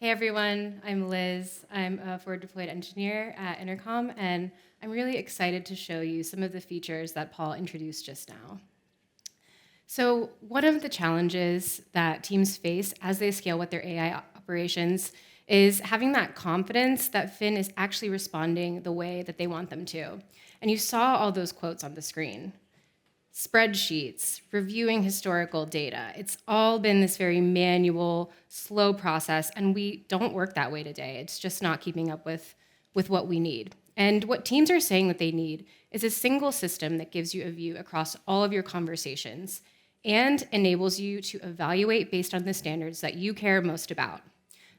Hey everyone, I'm Liz. I'm a forward deployed engineer at Intercom, and I'm really excited to show you some of the features that Paul introduced just now. So one of the challenges that teams face as they scale with their AI operations is having that confidence that Fin is actually responding the way that they want them to. And you saw all those quotes on the screen. Spreadsheets, reviewing historical data. It's all been this very manual, slow process, and we don't work that way today. It's just not keeping up with what we need. And what teams are saying that they need is a single system that gives you a view across all of your conversations and enables you to evaluate based on the standards that you care most about.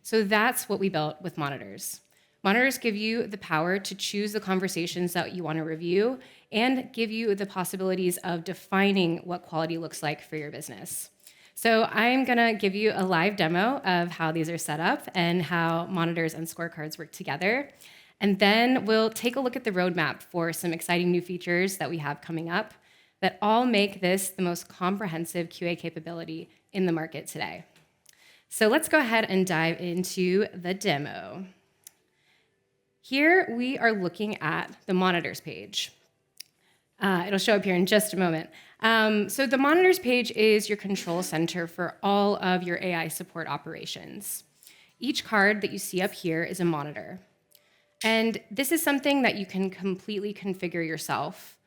So that's what we built with monitors. Monitors give you the power to choose the conversations that you want to review and give you the possibilities of defining what quality looks like for your business. So I'm going to give you a live demo of how these are set up and how monitors and scorecards work together. And then we'll take a look at the roadmap for some exciting new features that we have coming up that all make this the most comprehensive QA capability in the market today. So let's go ahead and dive into the demo. Here we are looking at the monitors page. It'll show up here in just a moment. So the monitors page is your control center for all of your AI support operations. Each card that you see up here is a monitor. And this is something that you can completely configure yourself.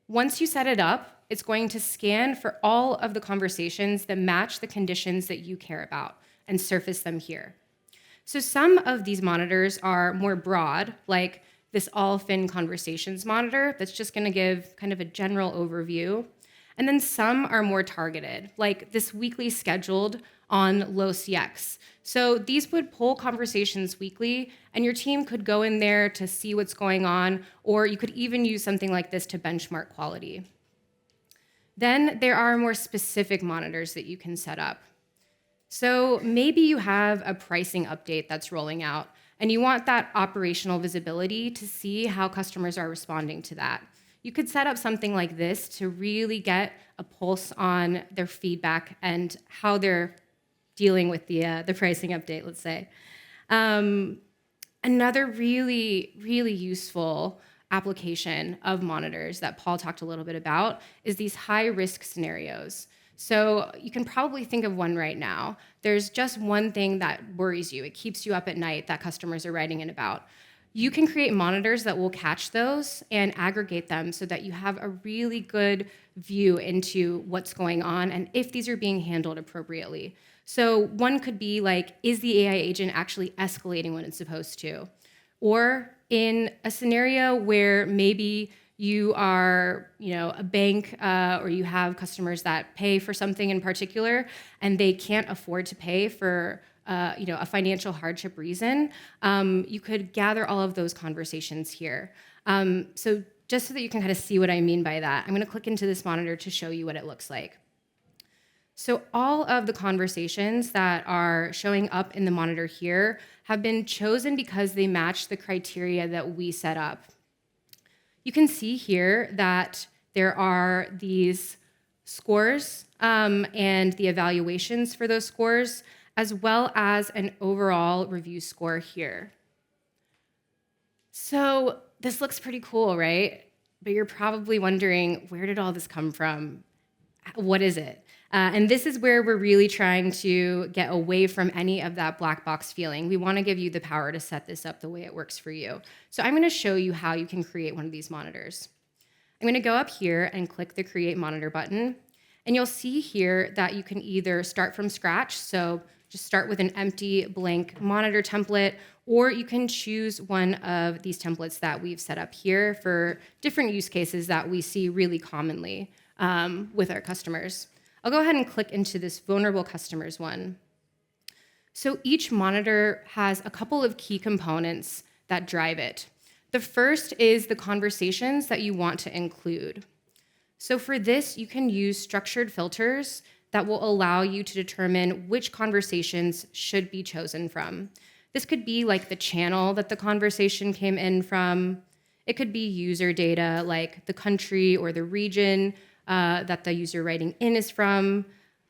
Once you set it up, it's going to scan for all of the conversations that match the conditions that you care about and surface them here. So some of these monitors are more broad, like this all fin conversations monitor that's just going to give kind of a general overview. And then some are more targeted, like this weekly scheduled on low CX. So these would pull conversations weekly, and your team could go in there to see what's going on, or you could even use something like this to benchmark quality. Then there are more specific monitors that you can set up. So maybe you have a pricing update that's rolling out, and you want that operational visibility to see how customers are responding to that. You could set up something like this to really get a pulse on their feedback and how they're dealing with the pricing update, let's say. Another really, really useful application of monitors that Paul talked a little bit about is these high-risk scenarios. So you can probably think of one right now. There's just one thing that worries you. It keeps you up at night that customers are writing in about. You can create monitors that will catch those and aggregate them so that you have a really good view into what's going on and if these are being handled appropriately. So one could be like, is the AI agent actually escalating when it's supposed to? Or in a scenario where maybe you are, a bank or you have customers that pay for something in particular and they can't afford to pay for a financial hardship reason, you could gather all of those conversations here. So just so that you can kind of see what I mean by that, I'm going to click into this monitor to show you what it looks like. So all of the conversations that are showing up in the monitor here have been chosen because they match the criteria that we set up. You can see here that there are these scores and the evaluations for those scores, as well as an overall review score here. So this looks pretty cool, right? But you're probably wondering, where did all this come from? What is it? And this is where we're really trying to get away from any of that black box feeling. We want to give you the power to set this up the way it works for you. So I'm going to show you how you can create one of these monitors. I'm going to go up here and click the Create Monitor button. And you'll see here that you can either start from scratch, so just start with an empty blank monitor template, or you can choose one of these templates that we've set up here for different use cases that we see really commonly with our customers. I'll go ahead and click into this vulnerable customers one. So each monitor has a couple of key components that drive it. The first is the conversations that you want to include. So for this, you can use structured filters that will allow you to determine which conversations should be chosen from. This could be like the channel that the conversation came in from. It could be user data like the country or the region that the user writing in is from,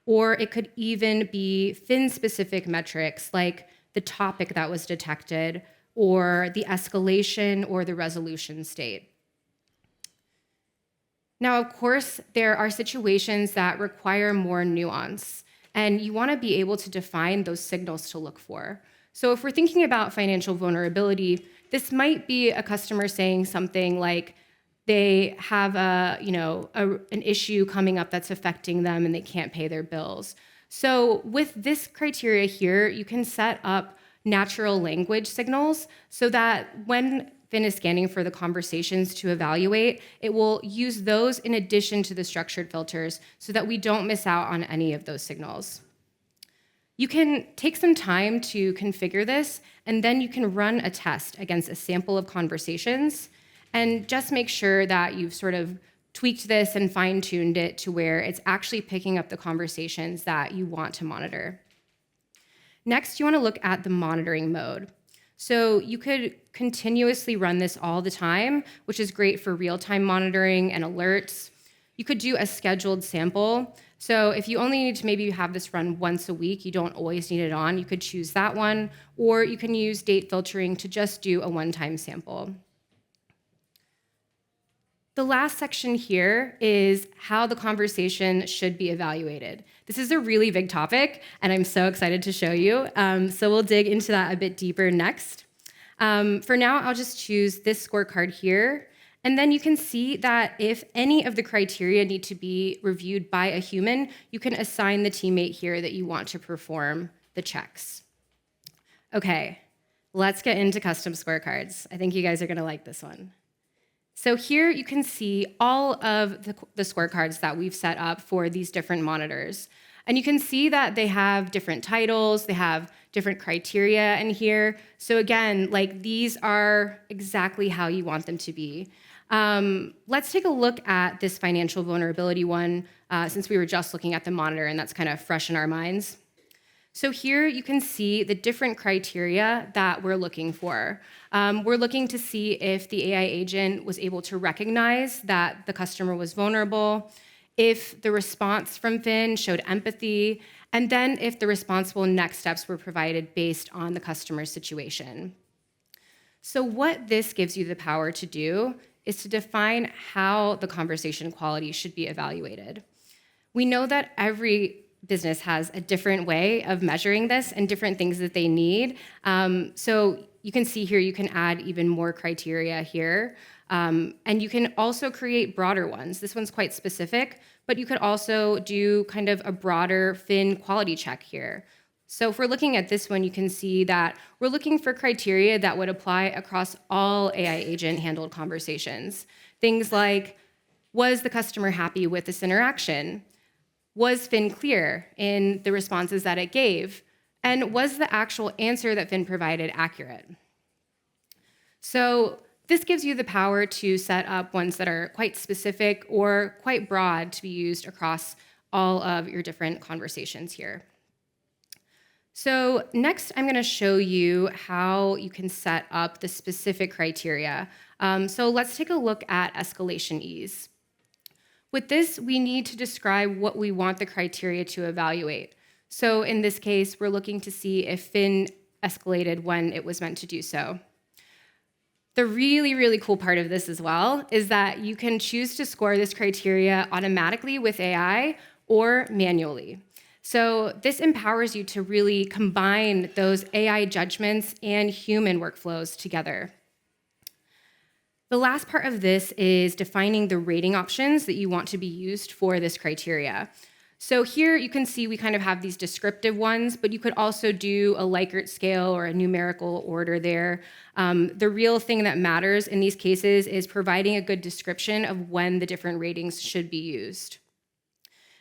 or it could even be fin-specific metrics like the topic that was detected, or the escalation or the resolution state. Now, of course, there are situations that require more nuance, and you want to be able to define those signals to look for. So if we're thinking about financial vulnerability, this might be a customer saying something like they have an issue coming up that's affecting them and they can't pay their bills. So with this criteria here, you can set up natural language signals so that when Fin is scanning for the conversations to evaluate, it will use those in addition to the structured filters so that we don't miss out on any of those signals. You can take some time to configure this, and then you can run a test against a sample of conversations and just make sure that you've sort of tweaked this and fine-tuned it to where it's actually picking up the conversations that you want to monitor. Next, you want to look at the monitoring mode. So you could continuously run this all the time, which is great for real-time monitoring and alerts. You could do a scheduled sample. So if you only need to maybe have this run once a week, you don't always need it on, you could choose that one, or you can use date filtering to just do a one-time sample. The last section here is how the conversation should be evaluated. This is a really big topic, and I'm so excited to show you. So we'll dig into that a bit deeper next. For now, I'll just choose this scorecard here, and then you can see that if any of the criteria need to be reviewed by a human, you can assign the teammate here that you want to perform the checks. Okay, let's get into custom scorecards. I think you guys are gonna like this one. So here you can see all of the scorecards that we've set up for these different monitors. And you can see that they have different titles, they have different criteria in here. So again, like these are exactly how you want them to be. Let's take a look at this financial vulnerability one, since we were just looking at the monitor and that's kind of fresh in our minds. So here you can see the different criteria that we're looking for. We're looking to see if the AI agent was able to recognize that the customer was vulnerable, if the response from Fin showed empathy, and then if the responsible next steps were provided based on the customer's situation. So what this gives you the power to do is to define how the conversation quality should be evaluated. We know that every business has a different way of measuring this and different things that they need. So you can see here, you can add even more criteria here. And you can also create broader ones. This one's quite specific, but you could also do kind of a broader Fin quality check here. So if we're looking at this one, you can see that we're looking for criteria that would apply across all AI agent handled conversations. Things like, was the customer happy with this interaction? Was Fin clear in the responses that it gave? And was the actual answer that Fin provided accurate? So this gives you the power to set up ones that are quite specific or quite broad to be used across all of your different conversations here. So next, I'm going to show you how you can set up the specific criteria. So let's take a look at escalation ease. With this, we need to describe what we want the criteria to evaluate. So in this case, we're looking to see if Fin escalated when it was meant to do so. The really, really cool part of this as well is that you can choose to score this criteria automatically with AI or manually. So this empowers you to really combine those AI judgments and human workflows together. The last part of this is defining the rating options that you want to be used for this criteria. So here you can see we kind of have these descriptive ones, but you could also do a Likert scale or a numerical order there. The real thing that matters in these cases is providing a good description of when the different ratings should be used.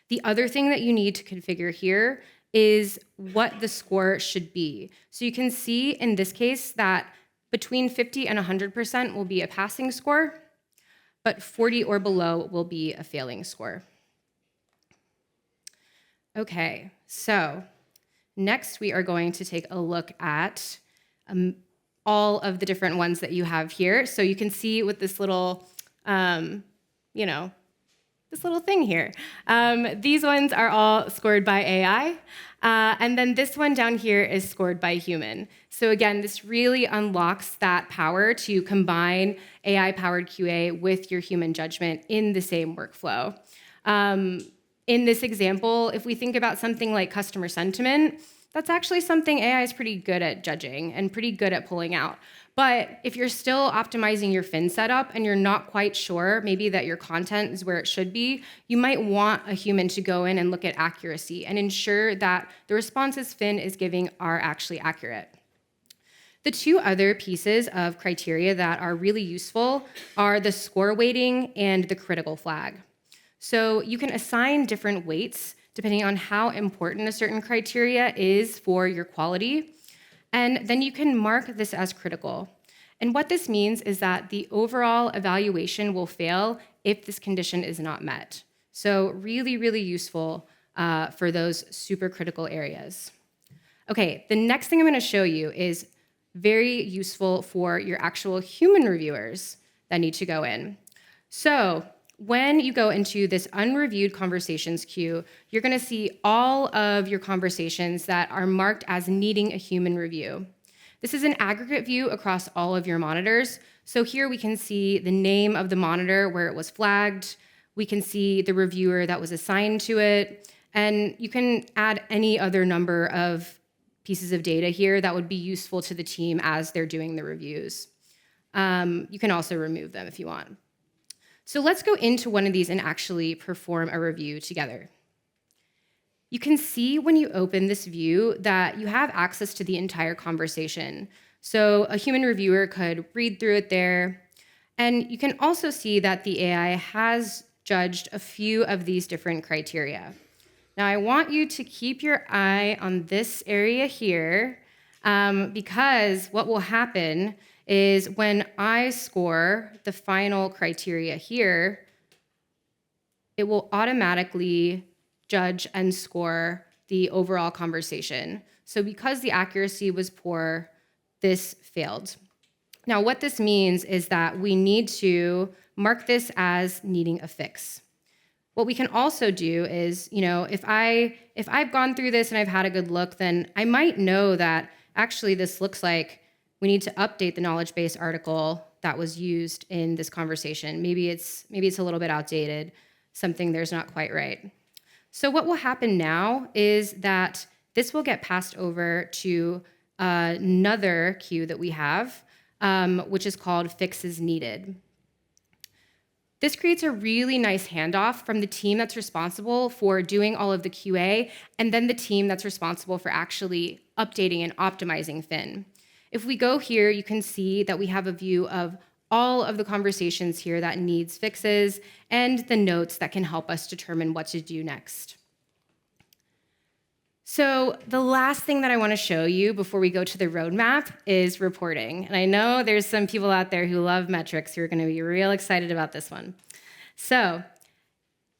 The other thing that you need to configure here is what the score should be. So you can see in this case that between 50 and 100% will be a passing score, but 40 or below will be a failing score. Okay, so next we are going to take a look at all of the different ones that you have here. So you can see with this little, this little thing here. These ones are all scored by AI. And then this one down here is scored by human. So again, this really unlocks that power to combine AI-powered QA with your human judgment in the same workflow. In this example, if we think about something like customer sentiment, that's actually something AI is pretty good at judging and pretty good at pulling out. But if you're still optimizing your fin setup and you're not quite sure maybe that your content is where it should be, you might want a human to go in and look at accuracy and ensure that the responses fin is giving are actually accurate. The two other pieces of criteria that are really useful are the score weighting and the critical flag. So you can assign different weights depending on how important a certain criteria is for your quality. And then you can mark this as critical. And what this means is that the overall evaluation will fail if this condition is not met. So really, really useful for those super critical areas. Okay, the next thing I'm going to show you is very useful for your actual human reviewers that need to go in. So when you go into this unreviewed conversations queue, you're going to see all of your conversations that are marked as needing a human review. This is an aggregate view across all of your monitors. So here we can see the name of the monitor where it was flagged. We can see the reviewer that was assigned to it. And you can add any other number of pieces of data here that would be useful to the team as they're doing the reviews. You can also remove them if you want. So let's go into one of these and actually perform a review together. You can see when you open this view that you have access to the entire conversation. So a human reviewer could read through it there. And you can also see that the AI has judged a few of these different criteria. Now, I want you to keep your eye on this area here because what will happen is when I score the final criteria here, it will automatically judge and score the overall conversation. So because the accuracy was poor, this failed. Now, what this means is that we need to mark this as needing a fix. What we can also do is, if I've gone through this and I've had a good look, then I might know that actually this looks like we need to update the knowledge base article that was used in this conversation. Maybe it's a little bit outdated, something there's not quite right. So what will happen now is that this will get passed over to another queue that we have, which is called fixes needed. This creates a really nice handoff from the team that's responsible for doing all of the QA and then the team that's responsible for actually updating and optimizing fin. If we go here, you can see that we have a view of all of the conversations here that needs fixes and the notes that can help us determine what to do next. So the last thing that I want to show you before we go to the roadmap is reporting. And I know there's some people out there who love metrics who are going to be real excited about this one. So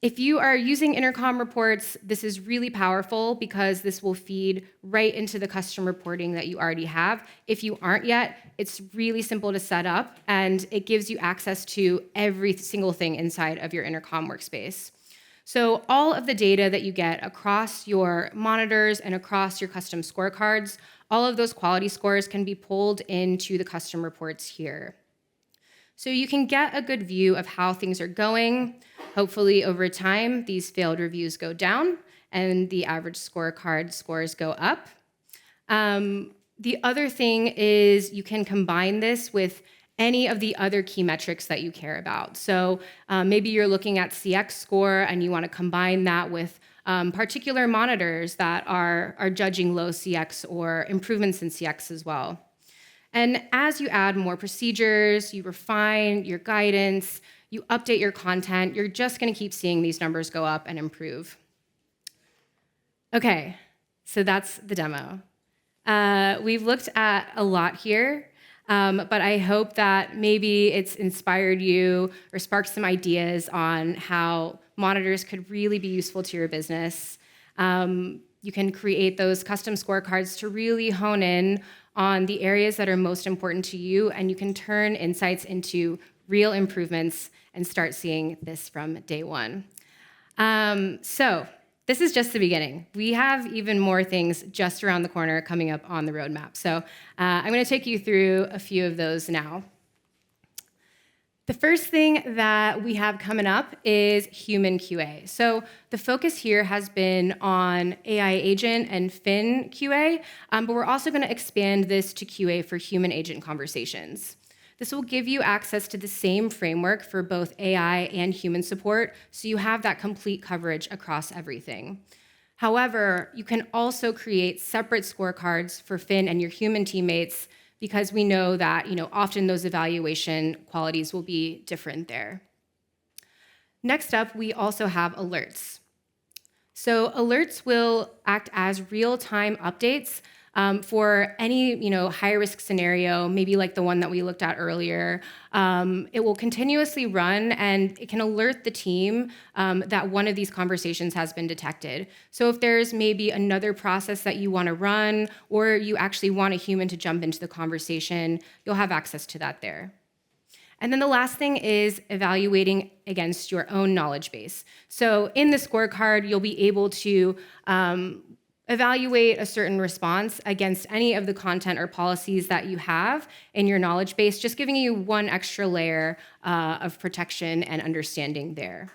if you are using Intercom reports, this is really powerful because this will feed right into the custom reporting that you already have. If you aren't yet, it's really simple to set up, and it gives you access to every single thing inside of your Intercom workspace. So all of the data that you get across your monitors and across your custom scorecards, all of those quality scores can be pulled into the custom reports here. So you can get a good view of how things are going. Hopefully, over time, these failed reviews go down and the average scorecard scores go up. The other thing is you can combine this with any of the other key metrics that you care about. So maybe you're looking at CX score and you want to combine that with particular monitors that are judging low CX or improvements in CX as well. And as you add more procedures, you refine your guidance, you update your content, you're just going to keep seeing these numbers go up and improve. Okay, so that's the demo. We've looked at a lot here, but I hope that maybe it's inspired you or sparked some ideas on how monitors could really be useful to your business. You can create those custom scorecards to really hone in on the areas that are most important to you, and you can turn insights into real improvements and start seeing this from day one. So this is just the beginning. We have even more things just around the corner coming up on the roadmap. So I'm going to take you through a few of those now. The first thing that we have coming up is human QA. So the focus here has been on AI agent and fin QA, but we're also going to expand this to QA for human agent conversations. This will give you access to the same framework for both AI and human support, so you have that complete coverage across everything. However, you can also create separate scorecards for fin and your human teammates, because we know that often those evaluation qualities will be different there. Next up, we also have alerts. So alerts will act as real-time updates for any high-risk scenario, maybe like the one that we looked at earlier. It will continuously run, and it can alert the team that one of these conversations has been detected. So if there's maybe another process that you want to run, or you actually want a human to jump into the conversation, you'll have access to that there. And then the last thing is evaluating against your own knowledge base. So in the scorecard, you'll be able to evaluate a certain response against any of the content or policies that you have in your knowledge base, just giving you one extra layer of protection and understanding there.